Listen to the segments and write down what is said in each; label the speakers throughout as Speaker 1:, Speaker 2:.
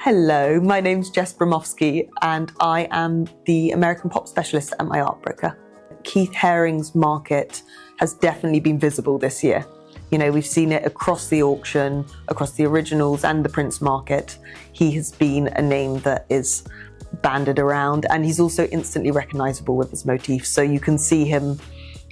Speaker 1: Hello, my name's Jess Bromowski and I am the American pop specialist at my art broker. Keith Haring's market has definitely been visible this year. You know, we've seen it across the auction, across the originals and the prints market. He has been a name that is banded around, and he's also instantly recognizable with his motifs. So you can see him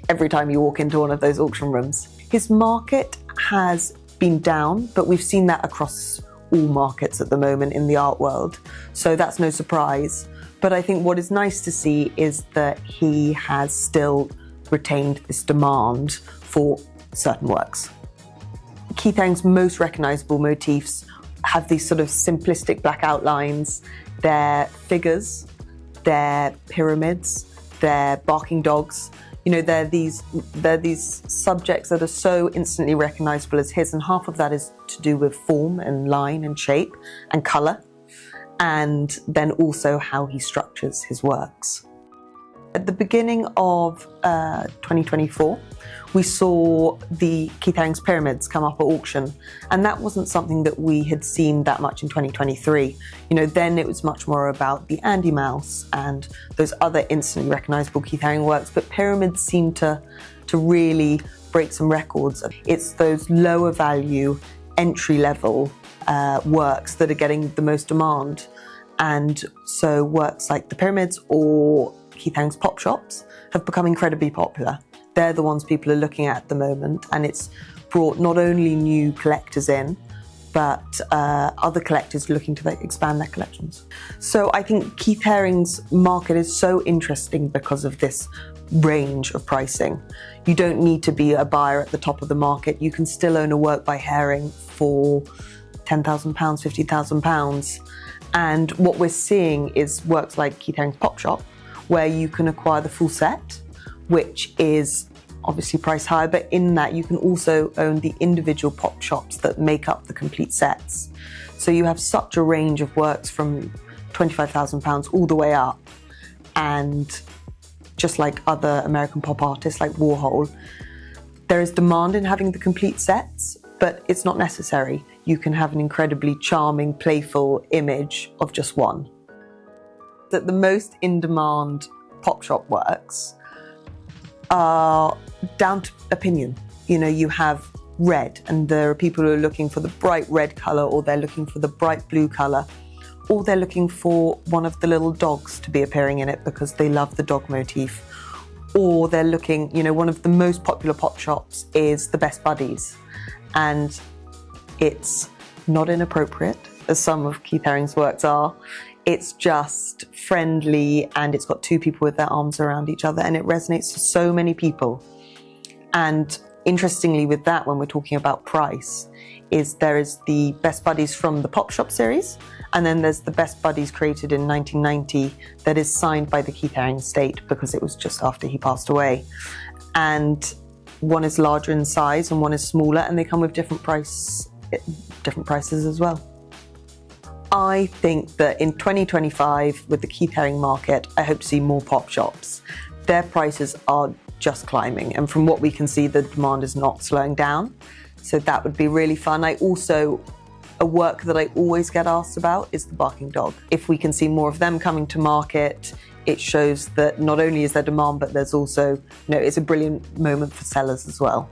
Speaker 1: every time you walk into one of those auction rooms. His market has been down, but we've seen that across all markets at the moment in the art world. So that's no surprise. But I think what is nice to see is that he has still retained this demand for certain works. Keith Haring's most recognizable motifs have these sort of simplistic black outlines. They're figures, they're pyramids, they're barking dogs. You know, they're these subjects that are so instantly recognizable as his, and half of that is to do with form and line and shape and color, and then also how he structures his works. At the beginning of 2024, we saw the Keith Haring's pyramids come up at auction, and that wasn't something that we had seen that much in 2023. You know, then it was much more about the Andy Mouse and those other instantly recognizable Keith Haring works, but pyramids seem to really break some records. It's those lower value, entry level works that are getting the most demand. And so works like the pyramids or Keith Haring's pop shops have become incredibly popular. They're the ones people are looking at the moment, and it's brought not only new collectors in, but other collectors looking to expand their collections. So I think Keith Haring's market is so interesting because of this range of pricing. You don't need to be a buyer at the top of the market. You can still own a work by Haring for £10,000, £50,000. And what we're seeing is works like Keith Haring's Pop Shop, where you can acquire the full set, which is obviously priced higher, but in that you can also own the individual pop shops that make up the complete sets. So you have such a range of works from £25,000 all the way up. And just like other American pop artists like Warhol, there is demand in having the complete sets, but it's not necessary. You can have an incredibly charming, playful image of just one. That the most in-demand pop shop works are down to opinion. You know, you have red, and there are people who are looking for the bright red color, or they're looking for the bright blue color, or they're looking for one of the little dogs to be appearing in it because they love the dog motif. Or they're looking, you know, one of the most popular pop shops is the Best Buddies, and it's not inappropriate, as some of Keith Haring's works are. It's just friendly, and it's got two people with their arms around each other, and it resonates to so many people. And interestingly with that, when we're talking about price, is there is the Best Buddies from the Pop Shop series, and then there's the Best Buddies created in 1990 that is signed by the Keith Haring estate because it was just after he passed away. And one is larger in size and one is smaller, and they come with different prices as well. I think that in 2025, with the Keith Haring market, I hope to see more pop shops. Their prices are just climbing, and from what we can see, the demand is not slowing down. So that would be really fun. A work that I always get asked about is the barking dog. If we can see more of them coming to market, it shows that not only is there demand, but there's also, you know, it's a brilliant moment for sellers as well.